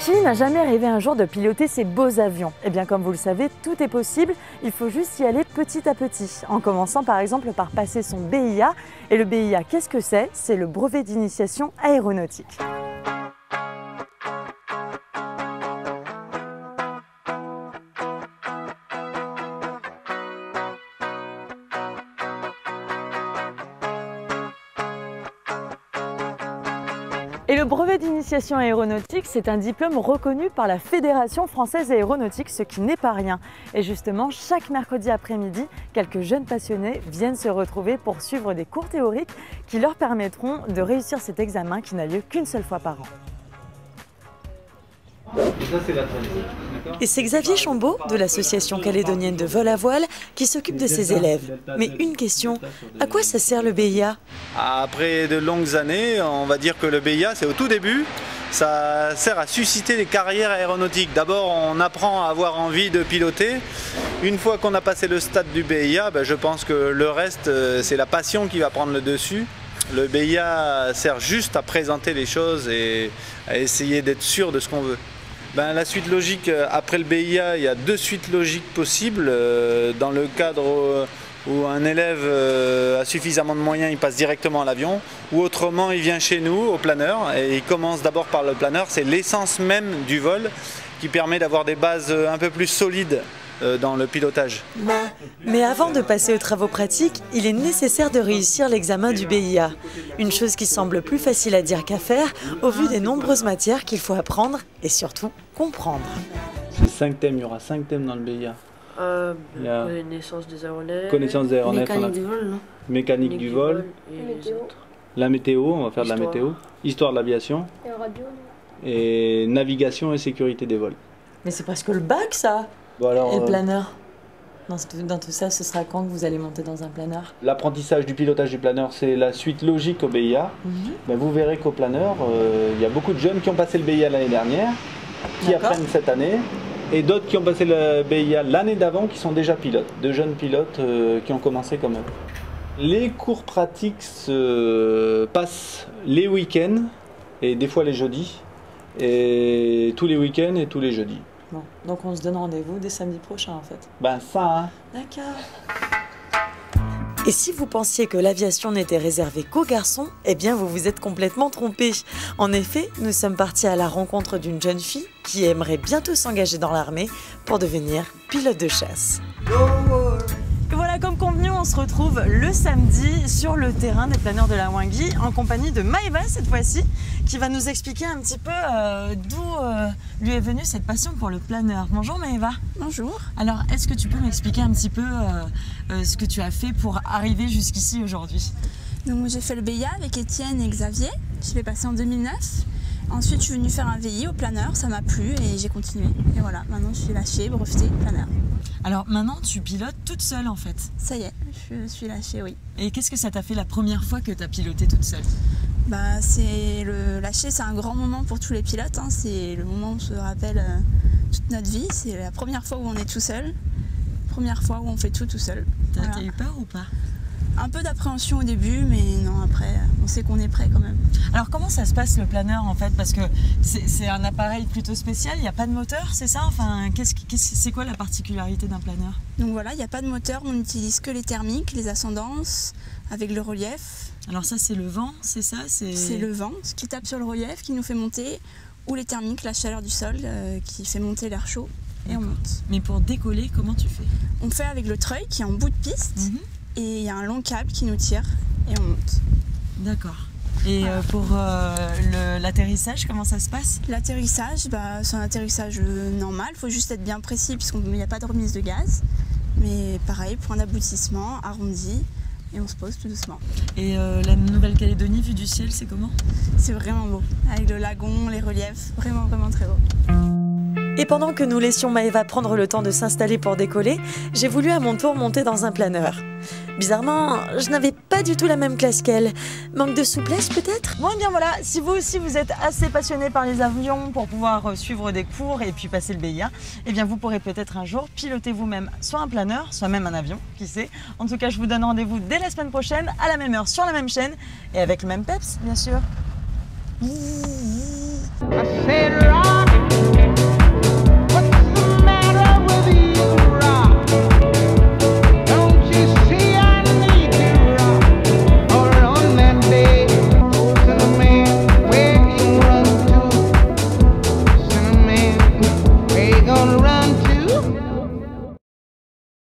Qui n'a jamais rêvé un jour de piloter ces beaux avions? Eh bien comme vous le savez, tout est possible, il faut juste y aller petit à petit, en commençant par exemple par passer son BIA. Et le BIA, qu'est-ce que c'est? C'est le brevet d'initiation aéronautique. Et le brevet d'initiation aéronautique, c'est un diplôme reconnu par la Fédération française aéronautique, ce qui n'est pas rien. Et justement, chaque mercredi après-midi, quelques jeunes passionnés viennent se retrouver pour suivre des cours théoriques qui leur permettront de réussir cet examen qui n'a lieu qu'une seule fois par an. Et c'est Xavier Chambaud de l'association calédonienne de vol à voile qui s'occupe de ses élèves. Mais une question, à quoi ça sert le BIA? Après de longues années, on va dire que le BIA, c'est au tout début, ça sert à susciter des carrières aéronautiques. D'abord, on apprend à avoir envie de piloter. Une fois qu'on a passé le stade du BIA, je pense que le reste, c'est la passion qui va prendre le dessus. Le BIA sert juste à présenter les choses et à essayer d'être sûr de ce qu'on veut. La suite logique, après le BIA, il y a deux suites logiques possibles. Dans le cadre où un élève a suffisamment de moyens, il passe directement à l'avion. Ou autrement, il vient chez nous, au planeur, et il commence d'abord par le planeur. C'est l'essence même du vol qui permet d'avoir des bases un peu plus solides dans le pilotage. Mais avant de passer aux travaux pratiques, il est nécessaire de réussir l'examen du BIA. Une chose qui semble plus facile à dire qu'à faire au vu des nombreuses matières qu'il faut apprendre et surtout comprendre. C'est 5 thèmes, il y aura 5 thèmes dans le BIA. Connaissance des aéronefs. Connaissance des aéronefs. Mécanique du vol, non? Mécanique du vol. Et les autres. La météo, on va faire de la météo. Histoire de l'aviation. Et radio. Et navigation et sécurité des vols. Mais c'est presque le bac ça. Bon alors, et le planeur dans tout ça, ce sera quand que vous allez monter dans un planeur? L'apprentissage du pilotage du planeur, c'est la suite logique au BIA. Vous verrez qu'au planeur, il y a beaucoup de jeunes qui ont passé le BIA l'année dernière, qui apprennent cette année, et d'autres qui ont passé le BIA l'année d'avant, qui sont déjà pilotes, de jeunes pilotes qui ont commencé comme eux. Les cours pratiques se passent les week-ends, et des fois les jeudis, et tous les week-ends et tous les jeudis. Bon, donc on se donne rendez-vous dès samedi prochain en fait. D'accord. Et si vous pensiez que l'aviation n'était réservée qu'aux garçons, eh bien vous vous êtes complètement trompé. En effet, nous sommes partis à la rencontre d'une jeune fille qui aimerait bientôt s'engager dans l'armée pour devenir pilote de chasse. Et voilà, comme convenu, on se retrouve le samedi sur le terrain des planeurs de la Wingui en compagnie de Maëva cette fois-ci, qui va nous expliquer un petit peu d'où lui est venue cette passion pour le planeur. Bonjour Maëva. Bonjour. Alors, est-ce que tu peux m'expliquer un petit peu ce que tu as fait pour arriver jusqu'ici aujourd'hui? Donc j'ai fait le BIA avec Étienne et Xavier, je l'ai passé en 2009. Ensuite je suis venue faire un VI au planeur, ça m'a plu et j'ai continué. Et voilà, maintenant je suis lâchée, brevetée, planeur. Alors maintenant tu pilotes toute seule en fait? Ça y est, je suis lâchée, oui. Et qu'est-ce que ça t'a fait la première fois que tu as piloté toute seule? C'est le lâcher, c'est un grand moment pour tous les pilotes, hein. C'est le moment où on se rappelle toute notre vie, c'est la première fois où on est tout seul, première fois où on fait tout seul. T'as eu peur ou pas? Un peu d'appréhension au début, mais non, après, on sait qu'on est prêt quand même. Alors comment ça se passe le planeur en fait? Parce que c'est un appareil plutôt spécial, il n'y a pas de moteur, c'est ça? Enfin, c'est quoi la particularité d'un planeur? Donc voilà, il n'y a pas de moteur, on n'utilise que les thermiques, les ascendances, avec le relief. Alors ça c'est le vent, c'est ça? C'est le vent, ce qui tape sur le relief, qui nous fait monter, ou les thermiques, la chaleur du sol, qui fait monter l'air chaud, et on monte. Mais pour décoller, comment tu fais? On fait avec le treuil qui est en bout de piste. Et il y a un long câble qui nous tire et on monte. D'accord. Et pour l'atterrissage, comment ça se passe? L'atterrissage, c'est un atterrissage normal, il faut juste être bien précis puisqu'il n'y a pas de remise de gaz. Mais pareil, point d'aboutissement, arrondi, et on se pose tout doucement. Et la Nouvelle-Calédonie, vue du ciel, c'est comment? C'est vraiment beau, avec le lagon, les reliefs, vraiment très beau. Et pendant que nous laissions Maëva prendre le temps de s'installer pour décoller, j'ai voulu à mon tour monter dans un planeur. Bizarrement, je n'avais pas du tout la même classe qu'elle. Manque de souplesse peut-être? Bon, et bien voilà, si vous aussi vous êtes assez passionné par les avions pour pouvoir suivre des cours et puis passer le BIA, eh bien vous pourrez peut-être un jour piloter vous-même soit un planeur, soit même un avion, qui sait. En tout cas, je vous donne rendez-vous dès la semaine prochaine, à la même heure, sur la même chaîne et avec le même peps, bien sûr.